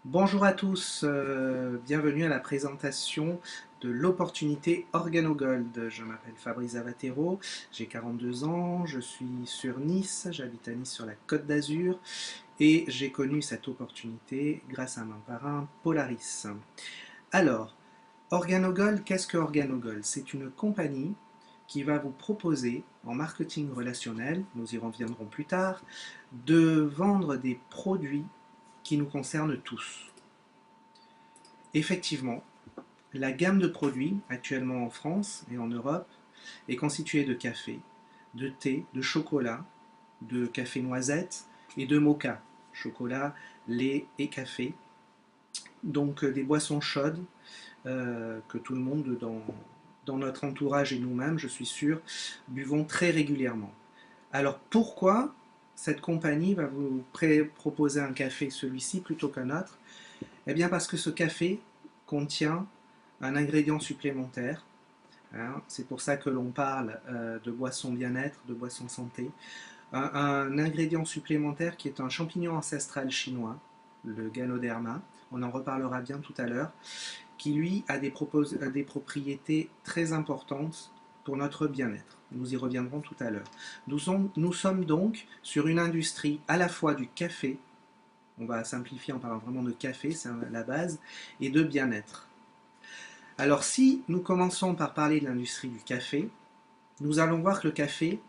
Bonjour à tous, bienvenue à la présentation de l'opportunité OrganoGold. Je m'appelle Fabrice Zavatero, j'ai 42 ans, je suis sur Nice, j'habite à Nice sur la Côte d'Azur et j'ai connu cette opportunité grâce à mon parrain Polaris. Alors, OrganoGold, qu'est-ce que OrganoGold? C'est une compagnie qui va vous proposer en marketing relationnel, nous y reviendrons plus tard, de vendre des produits qui nous concernent tous. Effectivement, la gamme de produits actuellement en France et en Europe est constituée de café, de thé, de chocolat, de café noisette et de mocha, chocolat, lait et café. Donc des boissons chaudes que tout le monde dans notre entourage et nous-mêmes, je suis sûr, buvons très régulièrement. Alors pourquoi cette compagnie va vous proposer un café, celui-ci, plutôt qu'un autre? Eh bien parce que ce café contient un ingrédient supplémentaire. Hein, c'est pour ça que l'on parle de boisson bien-être, de boisson santé. Un ingrédient supplémentaire qui est un champignon ancestral chinois, le Ganoderma, on en reparlera bien tout à l'heure, qui lui a des propriétés très importantes pour notre bien-être. Nous y reviendrons tout à l'heure. Nous sommes donc sur une industrie à la fois du café, on va simplifier en parlant vraiment de café, c'est la base, et de bien-être. Alors si nous commençons par parler de l'industrie du café, nous allons voir que le café,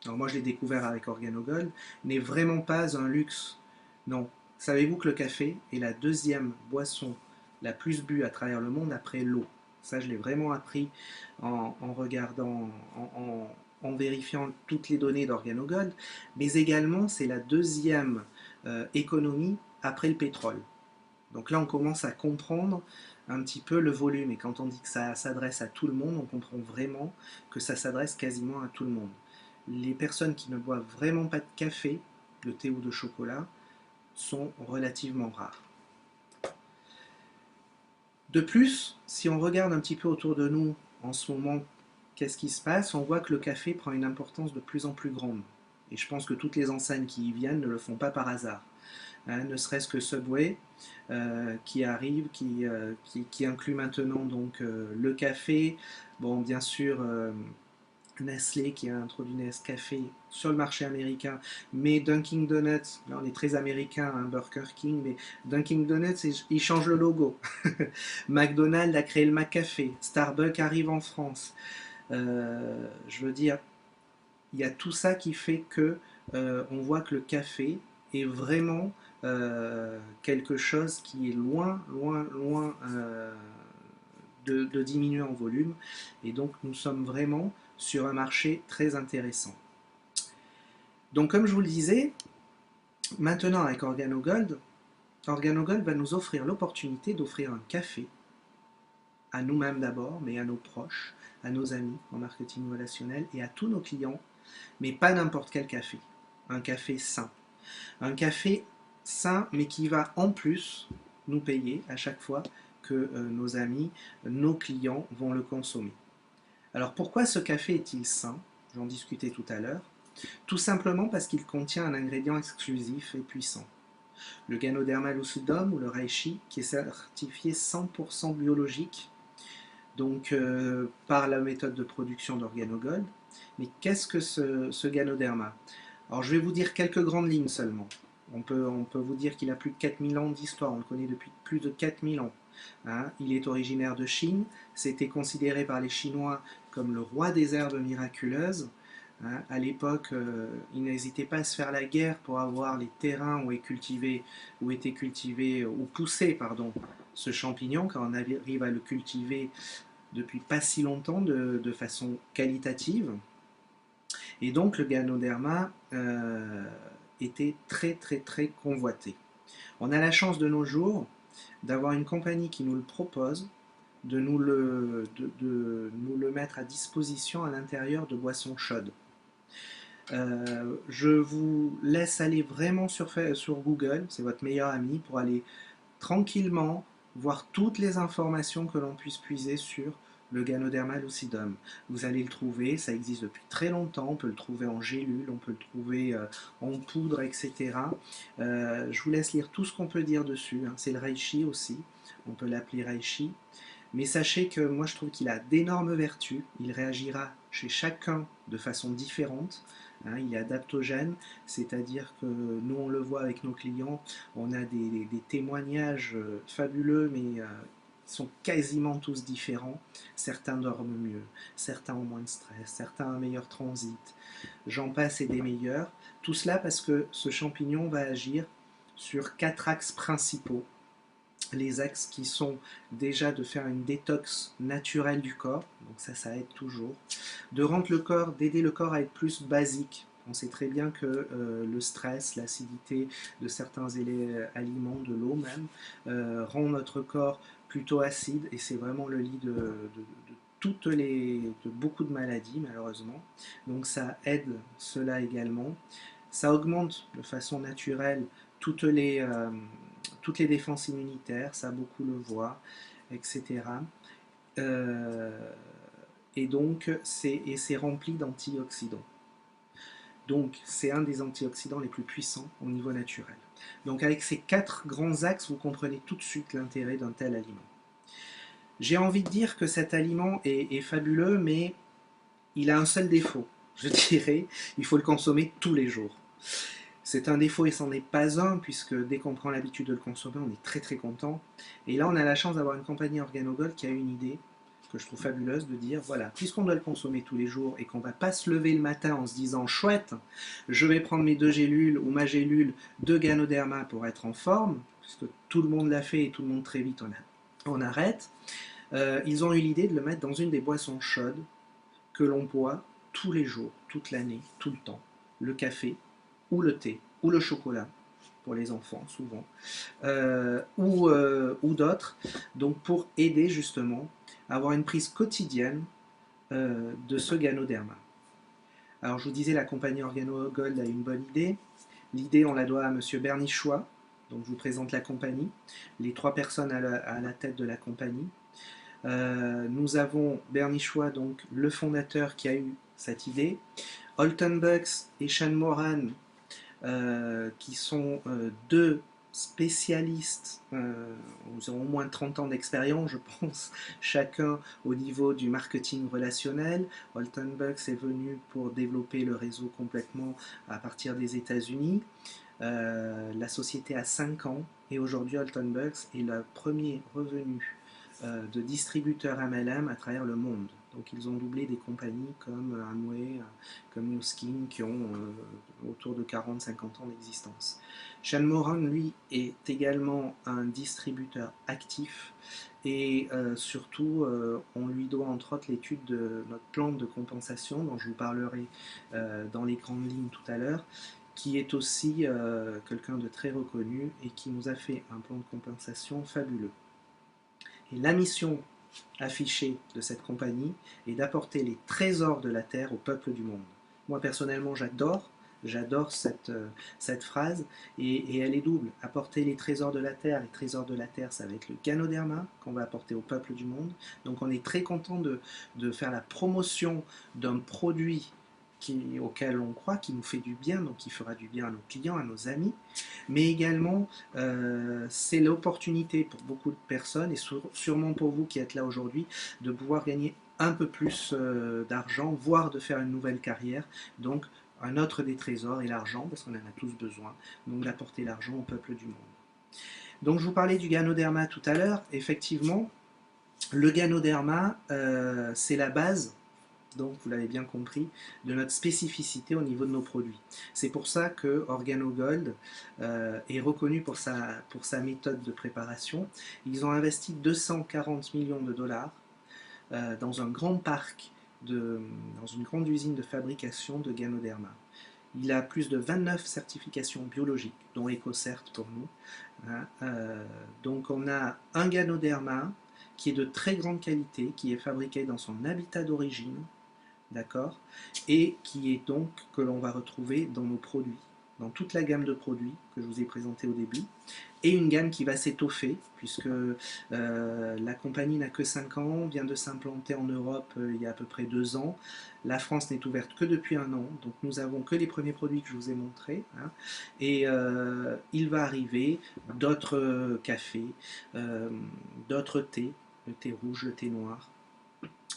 alors moi je l'ai découvert avec OrganoGold, n'est vraiment pas un luxe. Non. Savez-vous que le café est la deuxième boisson la plus bue à travers le monde après l'eau? Ça, je l'ai vraiment appris en regardant, en vérifiant toutes les données d'OrganoGold, mais également c'est la deuxième économie après le pétrole. Donc là, on commence à comprendre un petit peu le volume. Et quand on dit que ça s'adresse à tout le monde, on comprend vraiment que ça s'adresse quasiment à tout le monde. Les personnes qui ne boivent vraiment pas de café, de thé ou de chocolat, sont relativement rares. De plus, si on regarde un petit peu autour de nous en ce moment, qu'est-ce qui se passe? On voit que le café prend une importance de plus en plus grande. Et je pense que toutes les enseignes qui y viennent ne le font pas par hasard. Hein, ne serait-ce que Subway qui arrive, qui inclut maintenant donc le café, bon bien sûr Nestlé qui a introduit Nescafé sur le marché américain, mais Dunkin' Donuts, là on est très américain, hein, Burger King, mais Dunkin' Donuts, il change le logo. McDonald's a créé le McCafé, Starbucks arrive en France. Je veux dire, il y a tout ça qui fait que on voit que le café est vraiment quelque chose qui est loin, loin, loin de diminuer en volume. Et donc nous sommes vraiment sur un marché très intéressant. Donc comme je vous le disais, maintenant avec OrganoGold, OrganoGold va nous offrir l'opportunité d'offrir un café à nous-mêmes d'abord, mais à nos proches, à nos amis en marketing relationnel et à tous nos clients, mais pas n'importe quel café. Un café sain. Un café sain, mais qui va en plus nous payer à chaque fois que nos amis, nos clients vont le consommer. Alors pourquoi ce café est-il sain? J'en discutais tout à l'heure. Tout simplement parce qu'il contient un ingrédient exclusif et puissant. Le Ganoderma lucidum ou le reishi, qui est certifié 100% biologique, donc par la méthode de production d'OrganoGold. Mais qu'est-ce que ce Ganoderma? Alors je vais vous dire quelques grandes lignes seulement. On peut vous dire qu'il a plus de 4000 ans d'histoire, on le connaît depuis plus de 4000 ans. Hein, il est originaire de Chine, c'était considéré par les Chinois comme le roi des herbes miraculeuses. Hein, à l'époque, ils n'hésitaient pas à se faire la guerre pour avoir les terrains où était cultivé, ou poussé, pardon, ce champignon, quand on arrive à le cultiver depuis pas si longtemps de façon qualitative. Et donc le Ganoderma était très très très convoité. On a la chance de nos jours d'avoir une compagnie qui nous le propose, de nous le mettre à disposition à l'intérieur de boissons chaudes. Je vous laisse aller vraiment sur Google, c'est votre meilleur ami, pour aller tranquillement voir toutes les informations que l'on puisse puiser sur le Ganoderma lucidum. Vous allez le trouver, ça existe depuis très longtemps, on peut le trouver en gélule, on peut le trouver en poudre, etc. Je vous laisse lire tout ce qu'on peut dire dessus, hein. C'est le reishi aussi, on peut l'appeler reishi. Mais sachez que moi je trouve qu'il a d'énormes vertus, il réagira chez chacun de façon différente, hein, il est adaptogène, c'est-à-dire que nous on le voit avec nos clients, on a des témoignages fabuleux, mais sont quasiment tous différents. Certains dorment mieux, certains ont moins de stress, certains ont un meilleur transit, j'en passe et des meilleurs. Tout cela parce que ce champignon va agir sur 4 axes principaux. Les axes qui sont déjà de faire une détox naturelle du corps, donc ça aide toujours, de rendre le corps, d'aider le corps à être plus basique. On sait très bien que le stress, l'acidité de certains aliments, de l'eau même, rend notre corps plutôt acide et c'est vraiment le lit de beaucoup de maladies malheureusement. Donc ça aide cela également. Ça augmente de façon naturelle toutes les, euh, toutes les défenses immunitaires, ça beaucoup le voit, etc. Euh, et donc c'est rempli d'antioxydants. Donc c'est un des antioxydants les plus puissants au niveau naturel. Donc avec ces 4 grands axes, vous comprenez tout de suite l'intérêt d'un tel aliment. J'ai envie de dire que cet aliment est fabuleux, mais il a un seul défaut, je dirais, il faut le consommer tous les jours. C'est un défaut et c'en est pas un, puisque dès qu'on prend l'habitude de le consommer, on est très très content. Et là, on a la chance d'avoir une compagnie Organogold qui a une idée, que je trouve fabuleuse, de dire, voilà, puisqu'on doit le consommer tous les jours et qu'on ne va pas se lever le matin en se disant, chouette, je vais prendre mes 2 gélules ou ma gélule de Ganoderma pour être en forme, puisque tout le monde l'a fait et tout le monde très vite on arrête, ils ont eu l'idée de le mettre dans une des boissons chaudes que l'on boit tous les jours, toute l'année, tout le temps. Le café, ou le thé, ou le chocolat, pour les enfants souvent, ou d'autres, donc pour aider justement à avoir une prise quotidienne de ce Ganoderma. Alors je vous disais, la compagnie Organogold a une bonne idée. L'idée, on la doit à monsieur Bernichois, donc je vous présente la compagnie, les 3 personnes à la tête de la compagnie. Nous avons Bernichois, donc le fondateur qui a eu cette idée, Holton Bucks et Sean Moran, qui sont 2 spécialistes, ils ont au moins 30 ans d'expérience, je pense, chacun au niveau du marketing relationnel. Holton Bucks est venu pour développer le réseau complètement à partir des États-Unis. La société a 5 ans et aujourd'hui Holton Bucks est le premier revenu de distributeurs MLM à travers le monde. Donc ils ont doublé des compagnies comme Amway, comme New Skin, qui ont autour de 40-50 ans d'existence. Sean Moran, lui, est également un distributeur actif et surtout, on lui doit entre autres l'étude de notre plan de compensation, dont je vous parlerai dans les grandes lignes tout à l'heure, qui est aussi quelqu'un de très reconnu et qui nous a fait un plan de compensation fabuleux. Et la mission affichée de cette compagnie est d'apporter les trésors de la terre au peuple du monde. Moi personnellement j'adore cette phrase et elle est double. Apporter les trésors de la terre, les trésors de la terre ça va être le Ganoderma qu'on va apporter au peuple du monde. Donc on est très content de faire la promotion d'un produit auquel on croit, qui nous fait du bien, donc qui fera du bien à nos clients, à nos amis, mais également c'est l'opportunité pour beaucoup de personnes, et sûrement pour vous qui êtes là aujourd'hui, de pouvoir gagner un peu plus d'argent, voire de faire une nouvelle carrière. Donc un autre des trésors est l'argent, parce qu'on en a tous besoin, donc d'apporter l'argent au peuple du monde. Donc je vous parlais du Ganoderma tout à l'heure, effectivement, le Ganoderma, c'est la base, donc vous l'avez bien compris, de notre spécificité au niveau de nos produits. C'est pour ça que Organogold est reconnu pour sa méthode de préparation. Ils ont investi 240 millions de dollars dans un grand parc, dans une grande usine de fabrication de Ganoderma. Il a plus de 29 certifications biologiques, dont EcoCert pour nous. Hein. Donc on a un Ganoderma qui est de très grande qualité, qui est fabriqué dans son habitat d'origine, d'accord, et qui est donc que l'on va retrouver dans nos produits. dans toute la gamme de produits que je vous ai présenté au début, et une gamme qui va s'étoffer, puisque la compagnie n'a que 5 ans, vient de s'implanter en Europe il y a à peu près 2 ans. La France n'est ouverte que depuis 1 an, donc nous avons que les premiers produits que je vous ai montrés. Hein, et il va arriver d'autres cafés, d'autres thés, le thé rouge, le thé noir,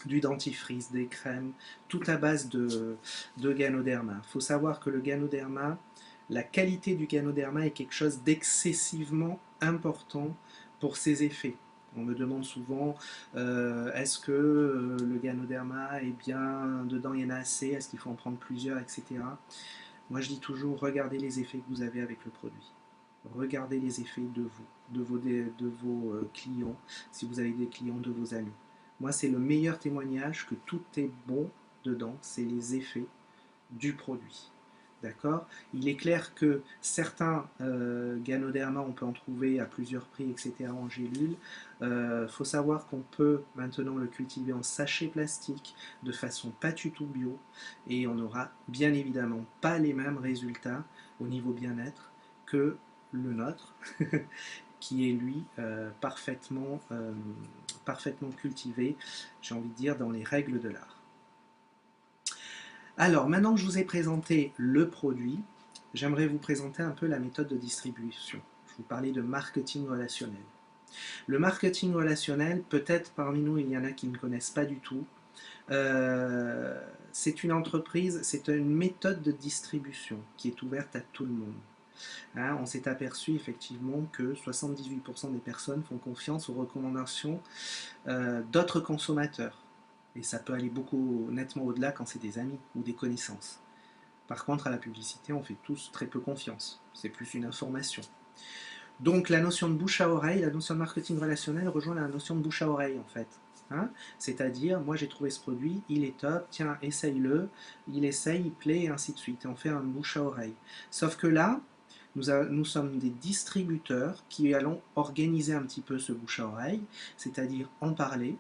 du dentifrice, des crèmes, tout à base de Ganoderma. Il faut savoir que le Ganoderma, la qualité du Ganoderma est quelque chose d'excessivement important pour ses effets. On me demande souvent est-ce que le Ganoderma est bien dedans, il y en a assez, est-ce qu'il faut en prendre plusieurs, etc. Moi je dis toujours regardez les effets que vous avez avec le produit. Regardez les effets de vous, de vos clients, si vous avez des clients, de vos amis. Moi, c'est le meilleur témoignage que tout est bon dedans, c'est les effets du produit. D'accord. Il est clair que certains Ganoderma, on peut en trouver à plusieurs prix, etc., en gélule. Faut savoir qu'on peut maintenant le cultiver en sachet plastique de façon pas du tout bio et on n'aura bien évidemment pas les mêmes résultats au niveau bien-être que le nôtre, qui est lui parfaitement cultivé, j'ai envie de dire, dans les règles de l'art. Alors, maintenant que je vous ai présenté le produit, j'aimerais vous présenter un peu la méthode de distribution. Je vous parlais de marketing relationnel. Le marketing relationnel, peut-être parmi nous, il y en a qui ne connaissent pas du tout. C'est une entreprise, c'est une méthode de distribution qui est ouverte à tout le monde. Hein, on s'est aperçu effectivement que 78% des personnes font confiance aux recommandations d'autres consommateurs. Et ça peut aller beaucoup nettement au-delà quand c'est des amis ou des connaissances. Par contre, à la publicité, on fait tous très peu confiance. C'est plus une information. Donc la notion de bouche à oreille, la notion de marketing relationnel rejoint la notion de bouche à oreille en fait. Hein, c'est-à-dire, moi j'ai trouvé ce produit, il est top, tiens, essaye-le, il essaye, il plaît, et ainsi de suite. Et on fait un bouche à oreille. Sauf que là, nous sommes des distributeurs qui allons organiser un petit peu ce bouche à oreille, c'est-à-dire en parler.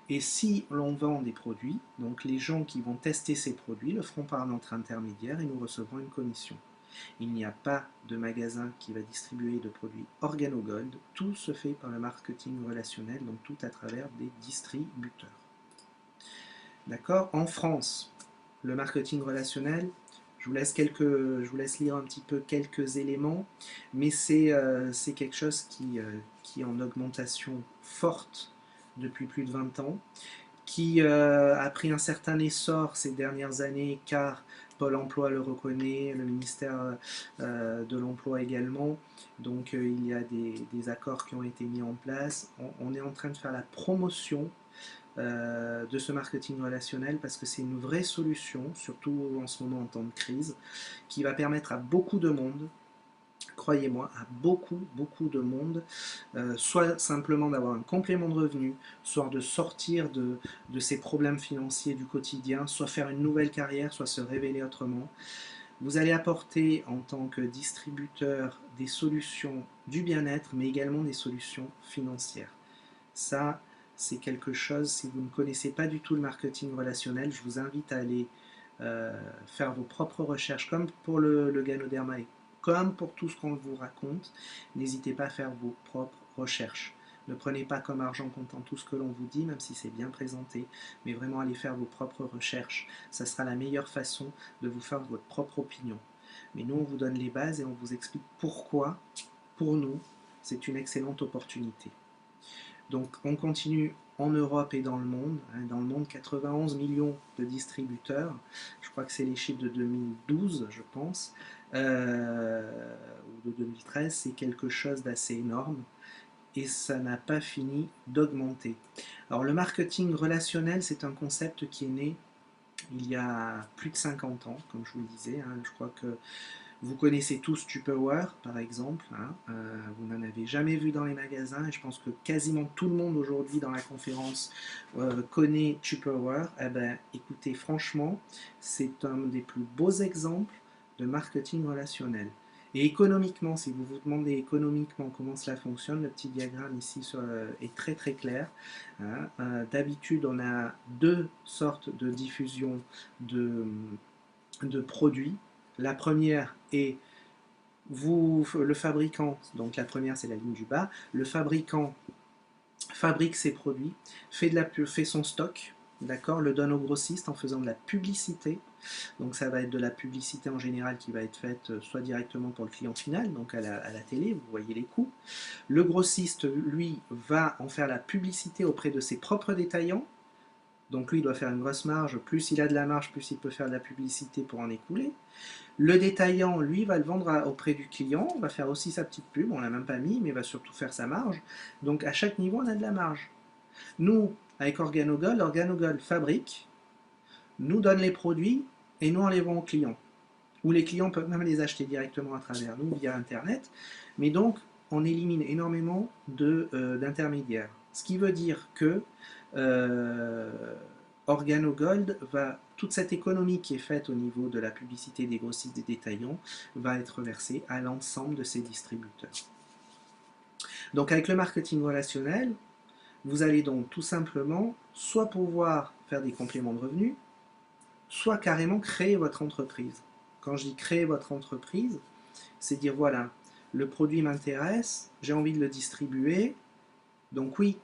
Et si l'on vend des produits, donc les gens qui vont tester ces produits le feront par notre intermédiaire et nous recevrons une commission. Il n'y a pas de magasin qui va distribuer de produits Organogold, tout se fait par le marketing relationnel, donc tout à travers des distributeurs. D'accord. En France, le marketing relationnel, je vous laisse lire un petit peu quelques éléments, mais c'est quelque chose qui est en augmentation forte depuis plus de 20 ans, qui a pris un certain essor ces dernières années, car Pôle emploi le reconnaît, le ministère de l'Emploi également. Donc il y a des accords qui ont été mis en place. On est en train de faire la promotion de ce marketing relationnel parce que c'est une vraie solution, surtout en ce moment en temps de crise, qui va permettre à beaucoup de monde, croyez-moi, à beaucoup de monde, soit simplement d'avoir un complément de revenu, soit de sortir de ses problèmes financiers du quotidien, soit faire une nouvelle carrière, soit se révéler autrement. Vous allez apporter en tant que distributeur des solutions du bien-être, mais également des solutions financières. Ça, c'est quelque chose, si vous ne connaissez pas du tout le marketing relationnel, je vous invite à aller faire vos propres recherches, comme pour le Ganoderma et comme pour tout ce qu'on vous raconte. N'hésitez pas à faire vos propres recherches. Ne prenez pas comme argent comptant tout ce que l'on vous dit, même si c'est bien présenté, mais vraiment allez faire vos propres recherches. Ça sera la meilleure façon de vous faire votre propre opinion. Mais nous, on vous donne les bases et on vous explique pourquoi, pour nous, c'est une excellente opportunité. Donc on continue en Europe et dans le monde. Dans le monde, 91 millions de distributeurs. Je crois que c'est les chiffres de 2012, je pense, ou de 2013. C'est quelque chose d'assez énorme et ça n'a pas fini d'augmenter. Alors le marketing relationnel, c'est un concept qui est né il y a plus de 50 ans, comme je vous le disais. Je crois que vous connaissez tous Tupperware, par exemple. Vous n'en avez jamais vu dans les magasins. Et je pense que quasiment tout le monde aujourd'hui dans la conférence connaît Tupperware. Eh ben, écoutez, franchement, c'est un des plus beaux exemples de marketing relationnel. Et économiquement, si vous vous demandez économiquement comment cela fonctionne, le petit diagramme ici est très très clair. D'habitude, on a deux sortes de diffusion de produits. La première est le fabricant, donc la première c'est la ligne du bas, le fabricant fabrique ses produits, fait son stock, d'accord, le donne au grossiste en faisant de la publicité. Donc ça va être de la publicité en général qui va être faite soit directement pour le client final, donc à la télé, vous voyez les coûts. Le grossiste, lui, va en faire la publicité auprès de ses propres détaillants. Donc lui, il doit faire une grosse marge. Plus il a de la marge, plus il peut faire de la publicité pour en écouler. Le détaillant, lui, va le vendre auprès du client, va faire aussi sa petite pub, on ne l'a même pas mis, mais va surtout faire sa marge. Donc à chaque niveau, on a de la marge. Nous, avec Organogold fabrique, nous donne les produits et nous on les vend aux clients. Ou les clients peuvent même les acheter directement à travers nous via Internet. Mais donc, on élimine énormément d'intermédiaires. Ce qui veut dire que euh, Organogold toute cette économie qui est faite au niveau de la publicité des grossistes des détaillants va être versée à l'ensemble de ces distributeurs. Donc avec le marketing relationnel, vous allez donc tout simplement soit pouvoir faire des compléments de revenus, soit carrément créer votre entreprise. Quand je dis créer votre entreprise, c'est dire voilà, le produit m'intéresse, j'ai envie de le distribuer, donc oui,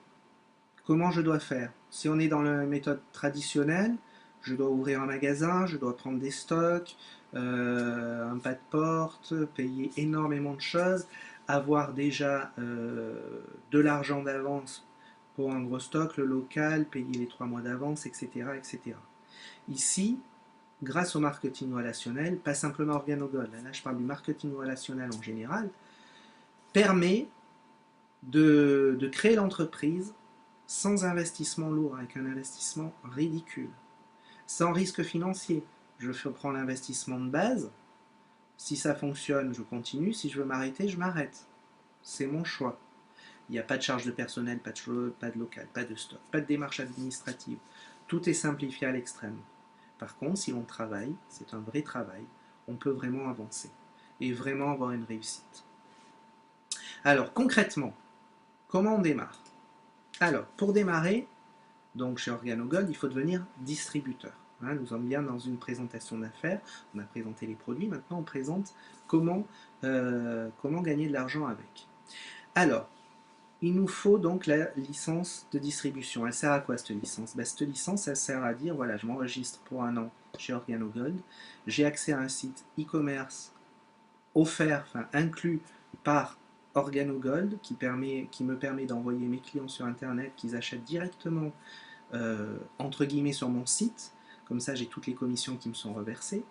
comment je dois faire? Si on est dans la méthode traditionnelle, je dois ouvrir un magasin, je dois prendre des stocks, un pas de porte, payer énormément de choses, avoir déjà de l'argent d'avance pour un gros stock, le local, payer les 3 mois d'avance, etc., etc. Ici, grâce au marketing relationnel, pas simplement Organogold, là je parle du marketing relationnel en général, permet de créer l'entreprise sans investissement lourd, avec un investissement ridicule, sans risque financier. Je prends l'investissement de base, si ça fonctionne, je continue, si je veux m'arrêter, je m'arrête. C'est mon choix. Il n'y a pas de charge de personnel, pas de local, pas de stock, pas de démarche administrative. Tout est simplifié à l'extrême. Par contre, si l'on travaille, c'est un vrai travail, on peut vraiment avancer et vraiment avoir une réussite. Alors, concrètement, comment on démarre? Alors, pour démarrer, donc chez Organogold, il faut devenir distributeur. Hein, nous sommes bien dans une présentation d'affaires, on a présenté les produits, maintenant on présente comment gagner de l'argent avec. Alors, il nous faut donc la licence de distribution. Elle sert à quoi cette licence? Cette licence, elle sert à dire, voilà, je m'enregistre pour un an chez Organogold, j'ai accès à un site e-commerce offert, enfin inclus par Organogold, qui me permet d'envoyer mes clients sur Internet, qu'ils achètent directement, entre guillemets, sur mon site. Comme ça, j'ai toutes les commissions qui me sont reversées.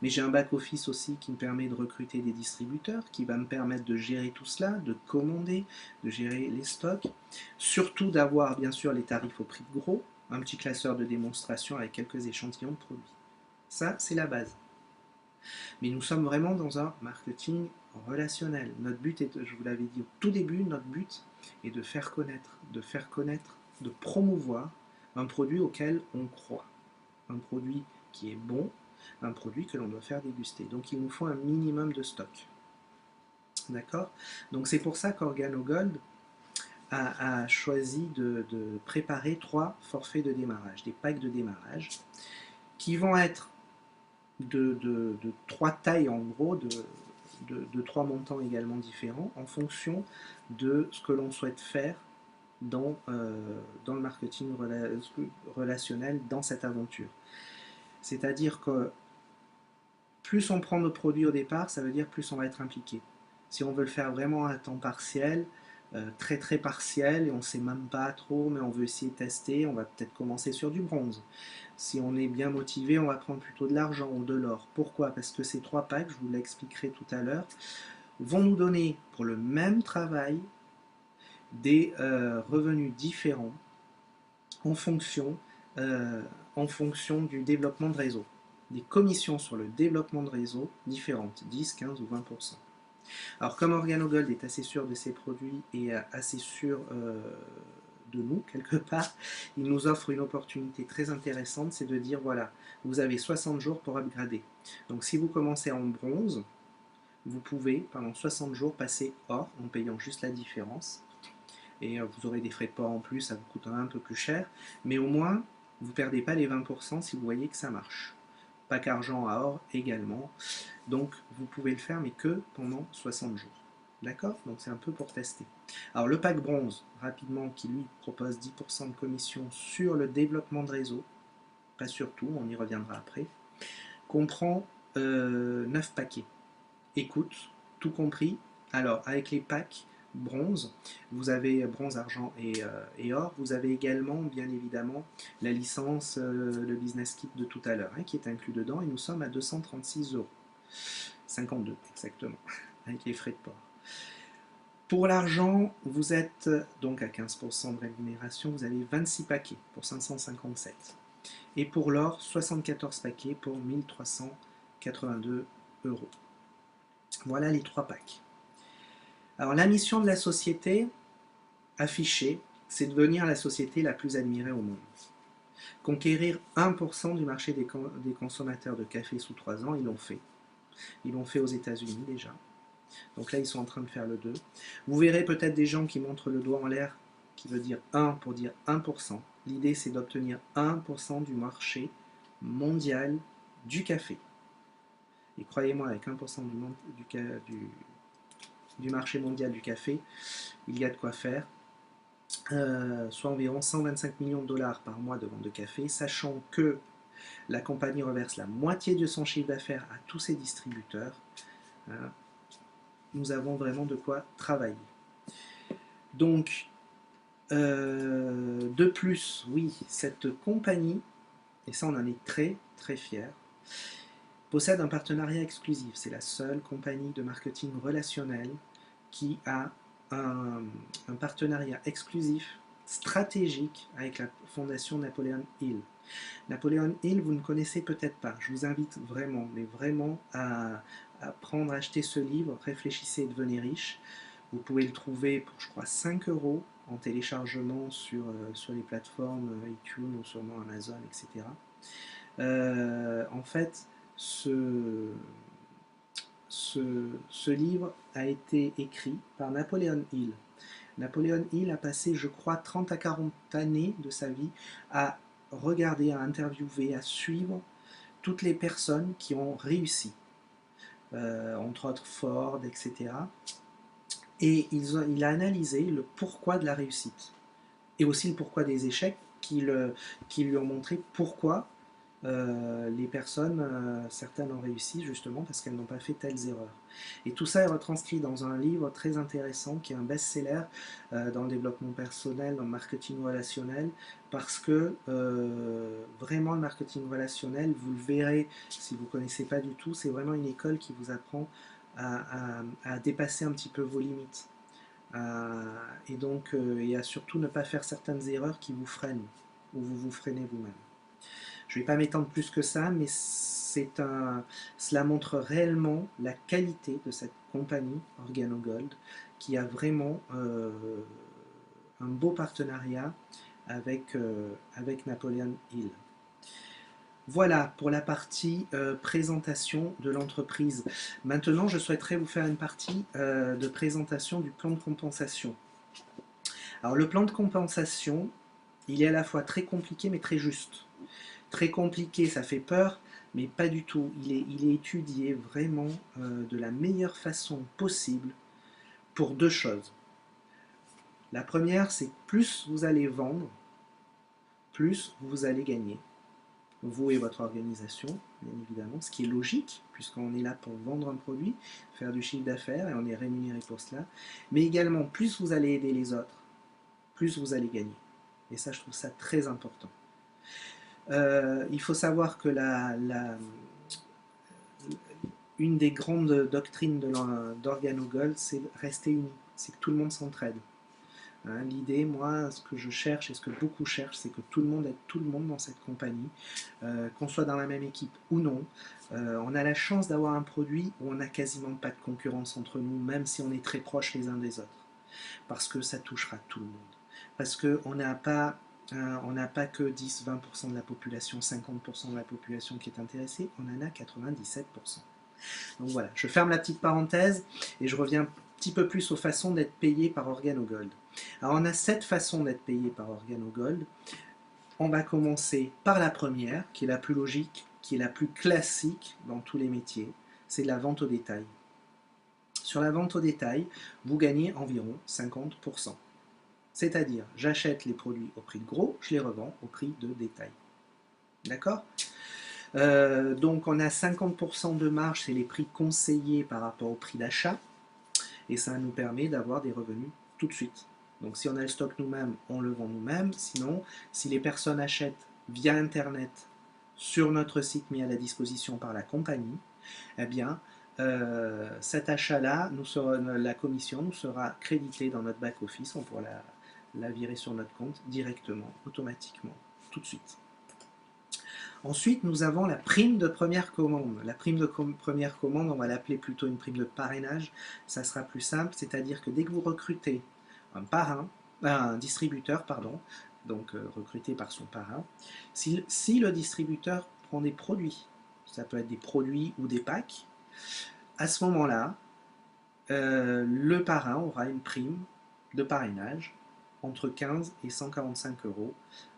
Mais j'ai un back-office aussi qui me permet de recruter des distributeurs, qui va me permettre de gérer tout cela, de commander, de gérer les stocks. Surtout d'avoir, bien sûr, les tarifs au prix de gros, un petit classeur de démonstration avec quelques échantillons de produits. Ça, c'est la base. Mais nous sommes vraiment dans un marketing relationnel. Notre but est, je vous l'avais dit au tout début, notre but est de faire connaître, de promouvoir un produit auquel on croit. Un produit qui est bon, un produit que l'on doit faire déguster. Donc il nous faut un minimum de stock. D'accord? Donc c'est pour ça qu'Organogold a choisi de préparer 3 forfaits de démarrage, des packs de démarrage, qui vont être de 3 tailles en gros, de 3 montants également différents, en fonction de ce que l'on souhaite faire dans le marketing relationnel, dans cette aventure. C'est-à-dire que plus on prend nos produits au départ, ça veut dire plus on va être impliqué. Si on veut le faire vraiment à temps partiel, très très partiel, et on ne sait même pas trop, mais on veut essayer de tester, on va peut-être commencer sur du bronze. Si on est bien motivé, on va prendre plutôt de l'argent ou de l'or. Pourquoi? Parce que ces 3 packs, je vous l'expliquerai tout à l'heure, vont nous donner pour le même travail des revenus différents en fonction, en fonction du développement de réseau. Des commissions sur le développement de réseau différentes, 10, 15 ou 20%. Alors comme Organogold est assez sûr de ses produits et assez sûr de nous, quelque part, il nous offre une opportunité très intéressante, c'est de dire, voilà, vous avez 60 jours pour upgrader. Donc si vous commencez en bronze, vous pouvez, pendant 60 jours, passer or en payant juste la différence. Et vous aurez des frais de port en plus, ça vous coûtera un peu plus cher. Mais au moins, vous ne perdez pas les 20% si vous voyez que ça marche. pack argent à or également. Donc vous pouvez le faire, mais que pendant 60 jours. D'accord? Donc c'est un peu pour tester. Alors le pack bronze, rapidement, qui lui propose 10% de commission sur le développement de réseau, pas sur tout, on y reviendra après, comprend 9 paquets. Écoute, tout compris. Alors avec les packs bronze, vous avez bronze, argent et or, vous avez également bien évidemment la licence, le business kit de tout à l'heure, qui est inclus dedans, et nous sommes à 236 euros. 52 exactement, avec les frais de port. Pour l'argent, vous êtes donc à 15% de rémunération, vous avez 26 paquets pour 557. Et pour l'or, 74 paquets pour 1382 euros. Voilà les 3 packs. Alors la mission de la société affichée, c'est de devenir la société la plus admirée au monde. Conquérir 1% du marché des consommateurs de café sous 3 ans, ils l'ont fait. Ils l'ont fait aux États-Unis déjà. Donc là, ils sont en train de faire le 2. Vous verrez peut-être des gens qui montrent le doigt en l'air, qui veut dire 1 pour dire 1%. L'idée, c'est d'obtenir 1% du marché mondial du café. Et croyez-moi, avec 1% du marché mondial du café, il y a de quoi faire. Soit environ 125 millions de dollars par mois de vente de café, sachant que la compagnie reverse la moitié de son chiffre d'affaires à tous ses distributeurs. Nous avons vraiment de quoi travailler. Donc, de plus, oui, cette compagnie, et ça on en est très très fiers, possède un partenariat exclusif. C'est la seule compagnie de marketing relationnel qui a un partenariat exclusif, stratégique avec la fondation Napoleon Hill. Napoleon Hill, vous ne connaissez peut-être pas. Je vous invite vraiment, mais vraiment à prendre, acheter ce livre, Réfléchissez et devenez riche. Vous pouvez le trouver pour, je crois, 5 euros en téléchargement sur les plateformes iTunes ou sûrement Amazon, etc. En fait, ce livre a été écrit par Napoleon Hill. Napoleon Hill a passé, je crois, 30 à 40 années de sa vie à regarder, à interviewer, à suivre toutes les personnes qui ont réussi, entre autres Ford, etc. Et il a analysé le pourquoi de la réussite et aussi le pourquoi des échecs qui lui ont montré pourquoi les personnes, certaines ont réussi justement parce qu'elles n'ont pas fait telles erreurs. Et tout ça est retranscrit dans un livre très intéressant qui est un best-seller dans le développement personnel, dans le marketing relationnel, parce que vraiment le marketing relationnel, vous le verrez si vous ne connaissez pas du tout, c'est vraiment une école qui vous apprend à dépasser un petit peu vos limites. Et donc, et à surtout ne pas faire certaines erreurs qui vous freinent, ou vous vous freinez vous-même. Je ne vais pas m'étendre plus que ça, mais cela montre réellement la qualité de cette compagnie OrganoGold qui a vraiment un beau partenariat avec Napoleon Hill. Voilà pour la partie présentation de l'entreprise. Maintenant, je souhaiterais vous faire une partie de présentation du plan de compensation. Alors, le plan de compensation, il est à la fois très compliqué mais très juste. Très compliqué, ça fait peur, mais pas du tout. Il est étudié vraiment de la meilleure façon possible pour 2 choses. La première, c'est que plus vous allez vendre, plus vous allez gagner. Vous et votre organisation, bien évidemment, ce qui est logique, puisqu'on est là pour vendre un produit, faire du chiffre d'affaires, et on est rémunéré pour cela. Mais également, plus vous allez aider les autres, plus vous allez gagner. Et ça, je trouve ça très important. Il faut savoir que une des grandes doctrines d'OrganoGold, c'est rester uni, c'est que tout le monde s'entraide. Hein, l'idée, moi, ce que je cherche et ce que beaucoup cherchent, c'est que tout le monde aide tout le monde dans cette compagnie, qu'on soit dans la même équipe ou non. On a la chance d'avoir un produit où on n'a quasiment pas de concurrence entre nous, même si on est très proches les uns des autres, parce que ça touchera tout le monde. Parce qu'on n'a pas que 10-20% de la population, 50% de la population qui est intéressée, on en a 97%. Donc voilà, je ferme la petite parenthèse et je reviens un petit peu plus aux façons d'être payé par OrganoGold. Alors on a 7 façons d'être payé par OrganoGold. On va commencer par la première, qui est la plus logique, qui est la plus classique dans tous les métiers, c'est la vente au détail. Sur la vente au détail, vous gagnez environ 50%. C'est-à-dire, j'achète les produits au prix de gros, je les revends au prix de détail. D'accord? Donc on a 50% de marge, c'est les prix conseillés par rapport au prix d'achat, et ça nous permet d'avoir des revenus tout de suite. Donc si on a le stock nous-mêmes, on le vend nous-mêmes. Sinon, si les personnes achètent via Internet sur notre site mis à la disposition par la compagnie, eh bien, cet achat-là, la commission nous sera créditée dans notre back-office. On pourra la virer sur notre compte directement, automatiquement, tout de suite. Ensuite, nous avons la prime de première commande. La prime de première commande, on va l'appeler plutôt une prime de parrainage. Ça sera plus simple, c'est-à-dire que dès que vous recrutez un distributeur, pardon, donc recruté par son parrain, si le distributeur prend des produits, ça peut être des produits ou des packs, à ce moment-là, le parrain aura une prime de parrainage entre 15 et 145 euros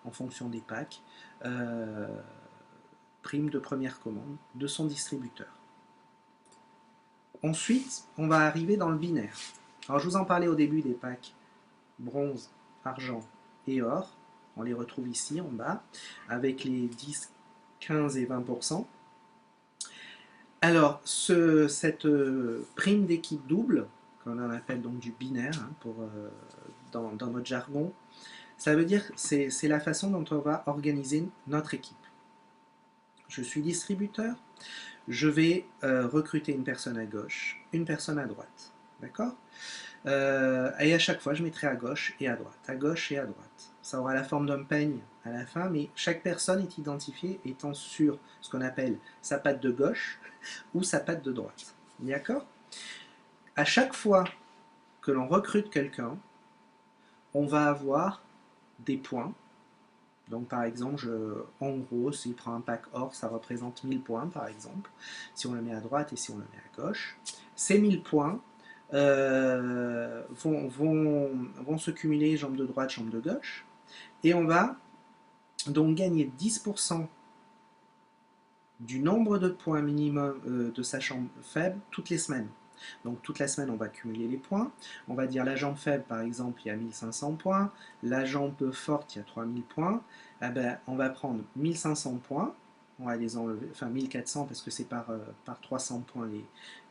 en fonction des packs. Prime de première commande de son distributeur. Ensuite, on va arriver dans le binaire. Alors, je vous en parlais au début des packs bronze, argent et or. On les retrouve ici en bas, avec les 10, 15 et 20%. Alors, cette prime d'équipe double, qu'on en appelle donc du binaire dans notre jargon, ça veut dire que c'est la façon dont on va organiser notre équipe. Je suis distributeur, je vais recruter une personne à gauche, une personne à droite. D'accord? Et à chaque fois, je mettrai à gauche et à droite, à gauche et à droite. Ça aura la forme d'un peigne à la fin, mais chaque personne est identifiée étant sur ce qu'on appelle sa patte de gauche ou sa patte de droite. D'accord? À chaque fois que l'on recrute quelqu'un, on va avoir des points. Donc par exemple, en gros, s'il prend un pack or, ça représente 1000 points par exemple, si on le met à droite et si on le met à gauche. Ces 1000 points vont se cumuler jambe de droite, jambe de gauche, et on va donc gagner 10% du nombre de points minimum de sa jambe faible toutes les semaines. Donc toute la semaine, on va cumuler les points. On va dire la jambe faible, par exemple, il y a 1500 points. La jambe forte, il y a 3000 points. Eh ben, on va prendre 1500 points. On va les enlever, enfin 1400 parce que c'est par 300 points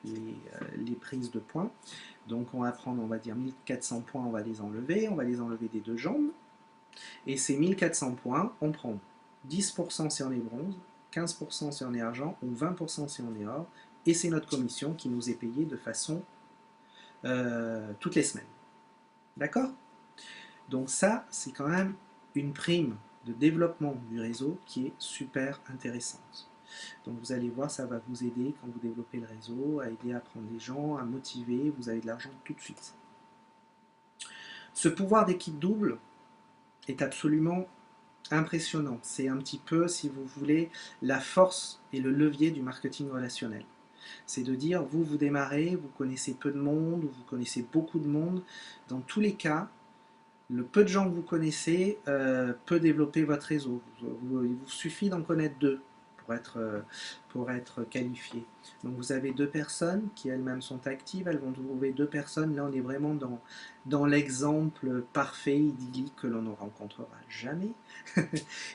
les prises de points. Donc on va prendre, on va dire 1400 points, on va les enlever. On va les enlever des deux jambes. Et ces 1400 points, on prend 10% si on est bronze, 15% si on est argent ou 20% si on est or. Et c'est notre commission qui nous est payée de façon toutes les semaines. D'accord? Donc ça, c'est quand même une prime de développement du réseau qui est super intéressante. Donc vous allez voir, ça va vous aider quand vous développez le réseau, à aider à prendre les gens, à motiver, vous avez de l'argent tout de suite. Ce pouvoir d'équipe double est absolument impressionnant. C'est un petit peu, si vous voulez, la force et le levier du marketing relationnel. C'est de dire, vous démarrez, vous connaissez peu de monde, ou vous connaissez beaucoup de monde. Dans tous les cas, le peu de gens que vous connaissez peut développer votre réseau. Il vous suffit d'en connaître deux pour être qualifié. Donc vous avez deux personnes qui elles-mêmes sont actives, elles vont trouver deux personnes. Là, on est vraiment dans l'exemple parfait, idyllique que l'on ne rencontrera jamais,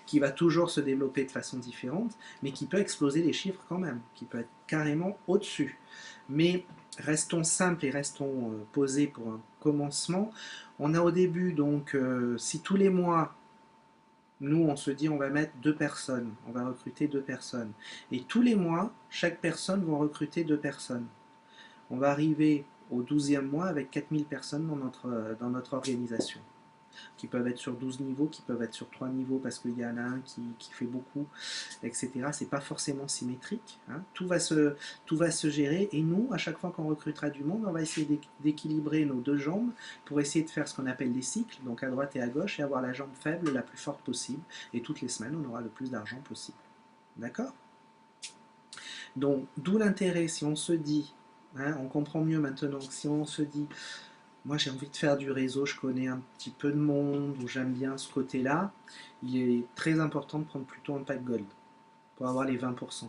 qui va toujours se développer de façon différente, mais qui peut exploser les chiffres quand même, qui peut être carrément au-dessus. Mais restons simples et restons posés pour un commencement. On a au début, donc, si tous les mois, nous, on se dit on va mettre deux personnes, on va recruter deux personnes. Et tous les mois, chaque personne va recruter deux personnes. On va arriver au 12e mois avec 4000 personnes dans notre organisation, qui peuvent être sur 12 niveaux, qui peuvent être sur 3 niveaux parce qu'il y en a un qui fait beaucoup, etc. C'est pas forcément symétrique. Hein. Tout va se gérer et nous, à chaque fois qu'on recrutera du monde, on va essayer d'équilibrer nos deux jambes pour essayer de faire ce qu'on appelle des cycles, donc à droite et à gauche, et avoir la jambe faible la plus forte possible. Et toutes les semaines, on aura le plus d'argent possible. D'accord? Donc, d'où l'intérêt, si on se dit, hein, on comprend mieux maintenant que si on se dit moi j'ai envie de faire du réseau, je connais un petit peu de monde, ou j'aime bien ce côté-là, il est très important de prendre plutôt un pack gold. pour avoir les 20%.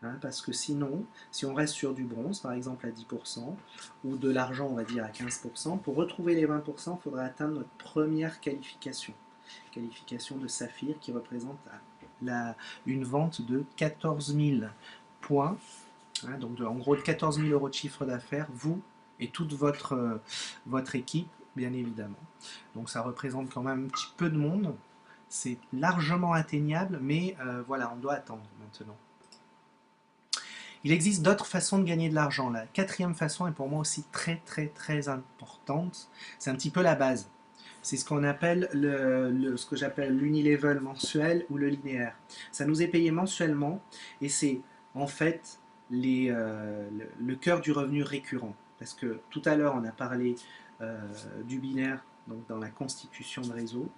Hein, parce que sinon, si on reste sur du bronze, par exemple à 10%, ou de l'argent, on va dire à 15%, pour retrouver les 20%, il faudra atteindre notre première qualification. Qualification de saphir qui représente une vente de 14 000 points, hein, donc en gros de 14 000 euros de chiffre d'affaires, vous et toute votre équipe, bien évidemment. Donc ça représente quand même un petit peu de monde, c'est largement atteignable, mais voilà, on doit attendre maintenant. Il existe d'autres façons de gagner de l'argent. La quatrième façon est pour moi aussi très très très importante. C'est un petit peu la base. C'est ce qu'on appelle ce que j'appelle l'unilevel mensuel ou le linéaire. Ça nous est payé mensuellement et c'est en fait le cœur du revenu récurrent. Parce que tout à l'heure on a parlé du binaire, donc dans la constitution de réseau.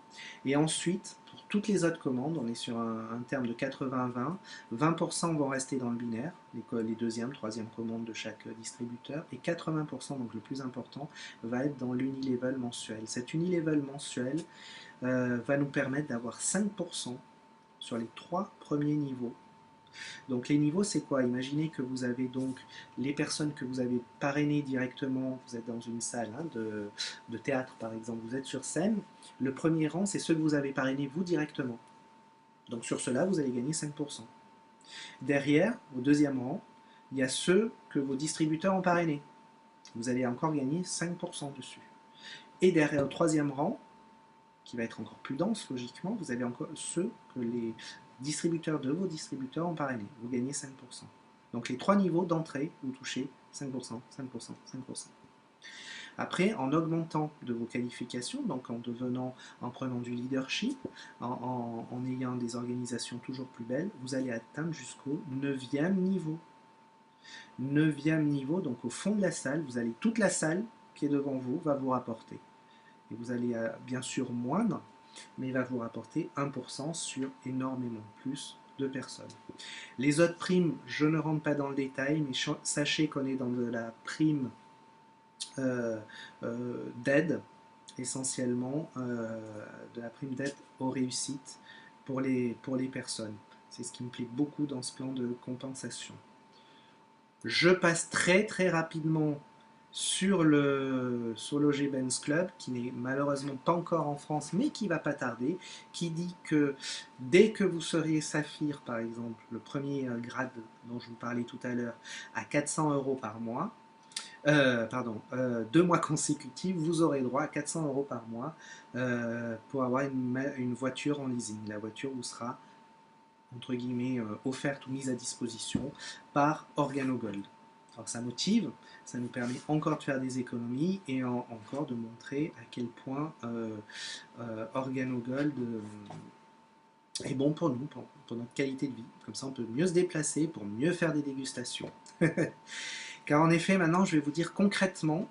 Et ensuite, pour toutes les autres commandes, on est sur un terme de 80-20. 20% vont rester dans le binaire, les deuxième, troisième commandes de chaque distributeur, et 80%, donc le plus important, va être dans l'unilevel mensuel. Cet unilevel mensuel va nous permettre d'avoir 5% sur les 3 premiers niveaux. Donc les niveaux, c'est quoi? Imaginez que vous avez donc les personnes que vous avez parrainées directement, vous êtes dans une salle hein, de théâtre par exemple, vous êtes sur scène, le premier rang, c'est ceux que vous avez parrainés vous directement. Donc sur cela, vous allez gagner 5%. Derrière, au deuxième rang, il y a ceux que vos distributeurs ont parrainés. Vous allez encore gagner 5% dessus. Et derrière, au troisième rang, qui va être encore plus dense logiquement, vous avez encore ceux que les distributeurs de vos distributeurs ont parrainé. Vous gagnez 5%. Donc les 3 niveaux d'entrée, vous touchez 5%, 5%, 5%. Après, en augmentant de vos qualifications, donc en prenant du leadership, en ayant des organisations toujours plus belles, vous allez atteindre jusqu'au 9e niveau. 9e niveau, donc au fond de la salle, toute la salle qui est devant vous va vous rapporter. Et vous allez bien sûr moindre, mais il va vous rapporter 1% sur énormément plus de personnes. Les autres primes, je ne rentre pas dans le détail, mais sachez qu'on est dans de la prime d'aide, essentiellement de la prime d'aide aux réussites pour les personnes. C'est ce qui me plaît beaucoup dans ce plan de compensation. Je passe très très rapidement sur l'OG Benz Club, qui n'est malheureusement pas encore en France, mais qui va pas tarder, qui dit que dès que vous seriez Saphir, par exemple, le premier grade dont je vous parlais tout à l'heure, à 400 euros par mois, 2 mois consécutifs, vous aurez droit à 400 euros par mois pour avoir une voiture en leasing. La voiture vous sera, entre guillemets, offerte ou mise à disposition par OrganoGold. Alors ça motive, ça nous permet encore de faire des économies et encore de montrer à quel point OrganoGold est bon pour nous, pour notre qualité de vie. Comme ça on peut mieux se déplacer pour mieux faire des dégustations. Car en effet, maintenant, je vais vous dire concrètement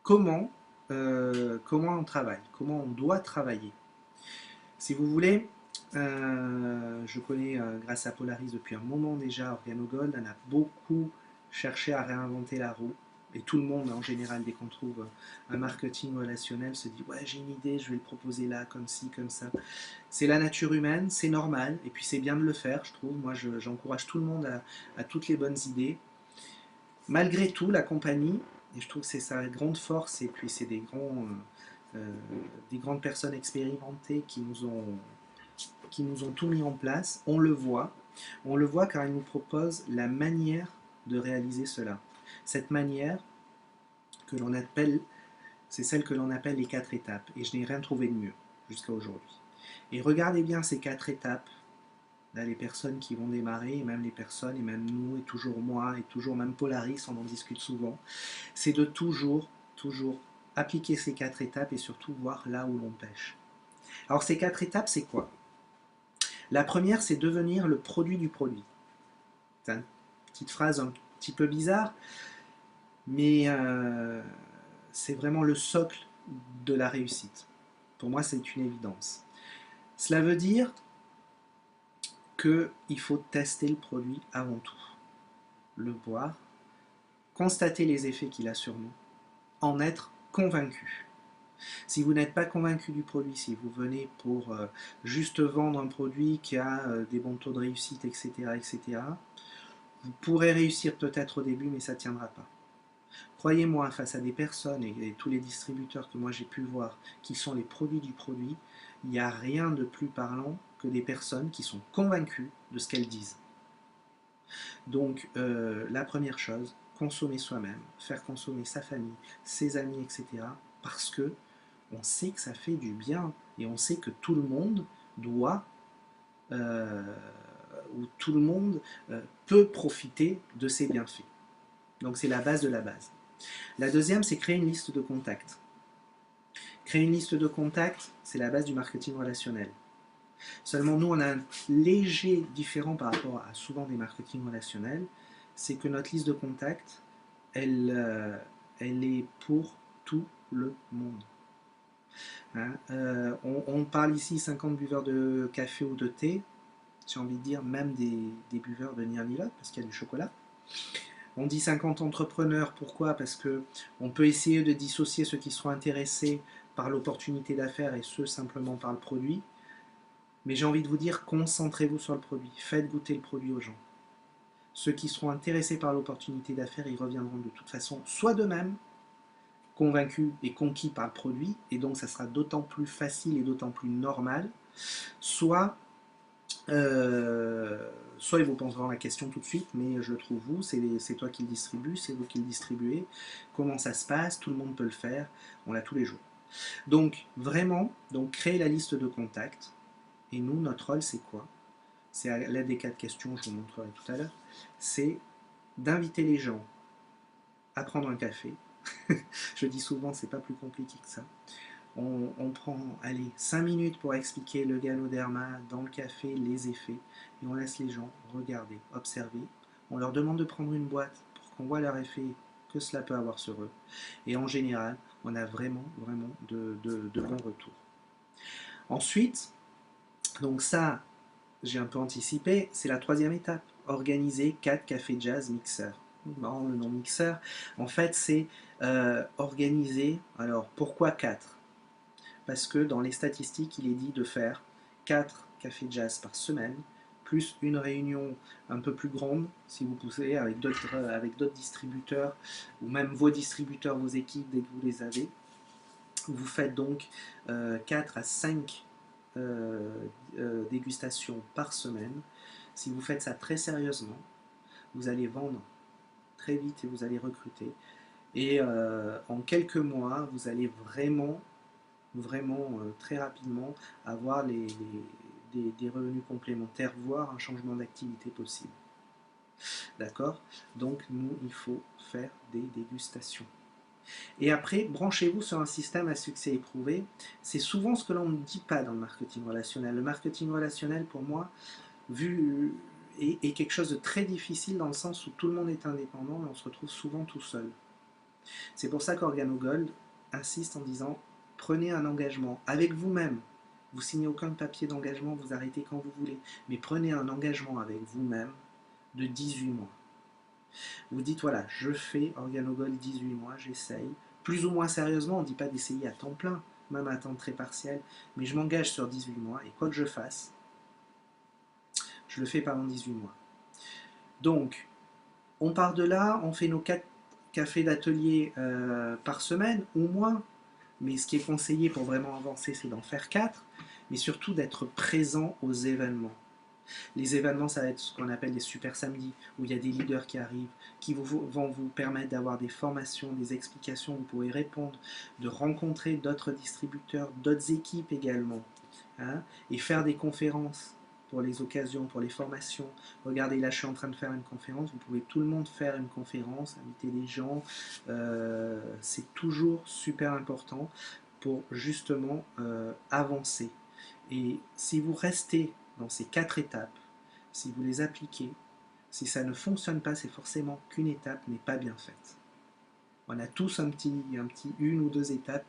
comment on travaille, comment on doit travailler. Si vous voulez, je connais, grâce à Polaris depuis un moment déjà, OrganoGold, on a beaucoup cherché à réinventer la roue. Et tout le monde, en général, dès qu'on trouve un marketing relationnel, se dit « Ouais, j'ai une idée, je vais le proposer là, comme ci, comme ça. » C'est la nature humaine, c'est normal, et puis c'est bien de le faire, je trouve. Moi, j'encourage tout le monde à toutes les bonnes idées. Malgré tout, la compagnie, et je trouve que c'est sa grande force, et puis c'est des grandes personnes expérimentées qui nous ont tout mis en place, on le voit car ils nous proposent la manière de réaliser cela. Cette manière c'est celle que l'on appelle les 4 étapes, et je n'ai rien trouvé de mieux jusqu'à aujourd'hui. Et regardez bien ces 4 étapes. Là, les personnes qui vont démarrer, et même les personnes, et même nous, et toujours moi, et toujours même Polaris, on en discute souvent, c'est de toujours appliquer ces 4 étapes et surtout voir là où l'on pêche. Alors ces 4 étapes, c'est quoi? La première, c'est devenir le produit du produit. C'est une petite phrase un petit peu bizarre, mais c'est vraiment le socle de la réussite. Pour moi, c'est une évidence. Cela veut dire qu'il faut tester le produit avant tout, le voir, constater les effets qu'il a sur nous, en être convaincu. Si vous n'êtes pas convaincu du produit, si vous venez pour juste vendre un produit qui a des bons taux de réussite, etc., etc., vous pourrez réussir peut-être au début, mais ça ne tiendra pas. Croyez-moi, face à des personnes et tous les distributeurs que moi j'ai pu voir, qui sont les produits du produit, il n'y a rien de plus parlant que des personnes qui sont convaincues de ce qu'elles disent. Donc, la première chose, consommer soi-même, faire consommer sa famille, ses amis, etc. Parce que on sait que ça fait du bien et on sait que tout le monde doit euh, ou tout le monde peut profiter de ces bienfaits. Donc c'est la base de la base. La deuxième, c'est créer une liste de contacts. Créer une liste de contacts, c'est la base du marketing relationnel. Seulement, nous, on a un léger différent par rapport à souvent des marketing relationnels, c'est que notre liste de contacts, elle est pour tout le monde. Hein, on parle ici 50 buveurs de café ou de thé, j'ai envie de dire même des buveurs de Nirnilot, parce qu'il y a du chocolat. On dit 50 entrepreneurs, pourquoi? Parce qu'on peut essayer de dissocier ceux qui seront intéressés par l'opportunité d'affaires et ceux simplement par le produit. Mais j'ai envie de vous dire, concentrez-vous sur le produit, faites goûter le produit aux gens. Ceux qui seront intéressés par l'opportunité d'affaires, ils reviendront de toute façon, soit d'eux-mêmes, convaincus et conquis par le produit, et donc ça sera d'autant plus facile et d'autant plus normal, soit soit ils vous poseront la question tout de suite, mais je le trouve vous, c'est toi qui le distribue, c'est vous qui le distribuez, comment ça se passe, tout le monde peut le faire, on l'a tous les jours. Donc vraiment, donc créer la liste de contacts, et nous, notre rôle c'est quoi? C'est à l'aide des 4 questions, je vous montrerai tout à l'heure, c'est d'inviter les gens à prendre un café. Je dis souvent, c'est pas plus compliqué que ça. On prend, allez, 5 minutes pour expliquer le ganoderma dans le café, les effets, et on laisse les gens regarder, observer. On leur demande de prendre une boîte pour qu'on voit leur effet que cela peut avoir sur eux. Et en général, on a vraiment, vraiment de bons retours. Ensuite, donc ça, j'ai un peu anticipé, c'est la troisième étape. Organiser 4 cafés jazz mixeurs. Marrant le nom mixeur. En fait, c'est organiser. Alors, pourquoi 4? Parce que dans les statistiques, il est dit de faire 4 cafés jazz par semaine, plus une réunion un peu plus grande, si vous poussez, avec d'autres distributeurs, ou même vos distributeurs, vos équipes, dès que vous les avez. Vous faites donc 4 à 5 dégustations par semaine. Si vous faites ça très sérieusement, vous allez vendre très vite et vous allez recruter. Et en quelques mois, vous allez vraiment très rapidement avoir des revenus complémentaires, voire un changement d'activité possible. D'accord? Donc nous, il faut faire des dégustations. Et après, branchez-vous sur un système à succès éprouvé. C'est souvent ce que l'on ne dit pas dans le marketing relationnel. Le marketing relationnel, pour moi, est quelque chose de très difficile dans le sens où tout le monde est indépendant et on se retrouve souvent tout seul. C'est pour ça qu'OrganoGold insiste en disant prenez un engagement avec vous-même. Vous signez aucun papier d'engagement, vous arrêtez quand vous voulez. Mais prenez un engagement avec vous-même de 18 mois. Vous dites voilà, je fais OrganoGold 18 mois, j'essaye. Plus ou moins sérieusement, on ne dit pas d'essayer à temps plein, même à temps très partiel. Mais je m'engage sur 18 mois et quoi que je fasse, je le fais pendant 18 mois. Donc, on part de là, on fait nos 4 cafés d'atelier par semaine ou moins. Mais ce qui est conseillé pour vraiment avancer, c'est d'en faire 4, mais surtout d'être présent aux événements. Les événements, ça va être ce qu'on appelle des super samedis, où il y a des leaders qui arrivent, qui vont vous permettre d'avoir des formations, des explications, vous pourrez répondre, de rencontrer d'autres distributeurs, d'autres équipes également, hein, et faire des conférences pour les occasions, pour les formations. Regardez, là je suis en train de faire une conférence, vous pouvez tout le monde faire une conférence, inviter des gens, c'est toujours super important pour justement avancer. Et si vous restez dans ces 4 étapes, si vous les appliquez, si ça ne fonctionne pas, c'est forcément qu'une étape n'est pas bien faite. On a tous une ou 2 étapes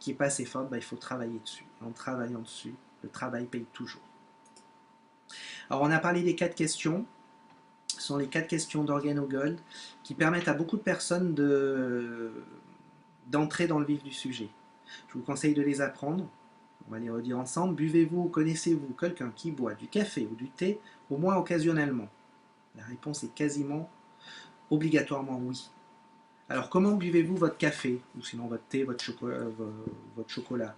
qui n'est pas assez forte, il faut travailler dessus. En travaillant dessus, le travail paye toujours. Alors on a parlé des 4 questions, ce sont les 4 questions d'OrganoGold qui permettent à beaucoup de personnes d'entrer dans le vif du sujet. Je vous conseille de les apprendre. On va les redire ensemble. Buvez-vous ou connaissez-vous quelqu'un qui boit du café ou du thé, au moins occasionnellement? La réponse est quasiment obligatoirement oui. Alors comment buvez-vous votre café, ou sinon votre thé, votre chocolat?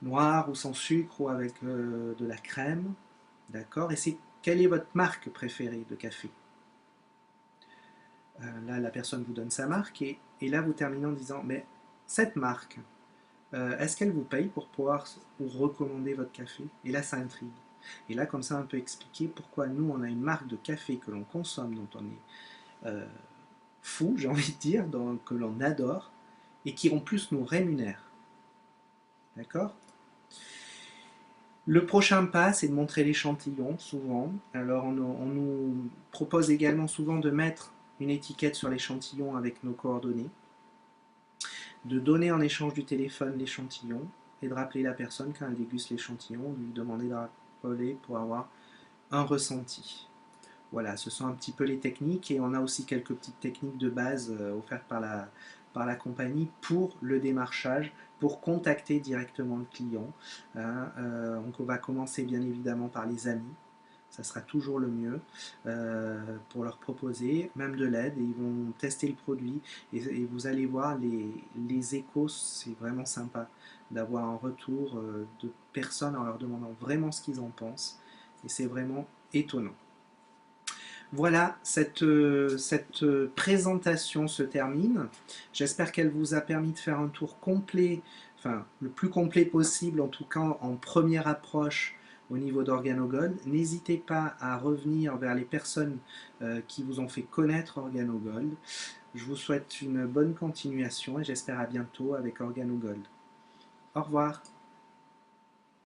Noir ou sans sucre ou avec de la crème? D'accord. Et quelle est votre marque préférée de café? Là, la personne vous donne sa marque et là, vous terminez en disant, mais cette marque, est-ce qu'elle vous paye pour pouvoir vous recommander votre café? Et là, ça intrigue. Et là, comme ça, on peut expliquer pourquoi nous, on a une marque de café que l'on consomme, dont on est fou, j'ai envie de dire, que l'on adore, et qui en plus nous rémunère. D'accord? Le prochain pas, c'est de montrer l'échantillon, souvent. Alors, on nous propose également souvent de mettre une étiquette sur l'échantillon avec nos coordonnées, de donner en échange du téléphone l'échantillon et de rappeler la personne quand elle déguste l'échantillon, de lui demander de rappeler pour avoir un ressenti. Voilà, ce sont un petit peu les techniques et on a aussi quelques petites techniques de base offertes par la compagnie pour le démarchage, pour contacter directement le client. Donc on va commencer bien évidemment par les amis, ça sera toujours le mieux pour leur proposer même de l'aide et ils vont tester le produit et vous allez voir les échos, c'est vraiment sympa d'avoir un retour de personnes en leur demandant vraiment ce qu'ils en pensent et c'est vraiment étonnant. Voilà, cette présentation se termine. J'espère qu'elle vous a permis de faire un tour complet, enfin le plus complet possible, en tout cas en première approche au niveau d'Organogold. N'hésitez pas à revenir vers les personnes qui vous ont fait connaître Organogold. Je vous souhaite une bonne continuation et j'espère à bientôt avec Organogold. Au revoir.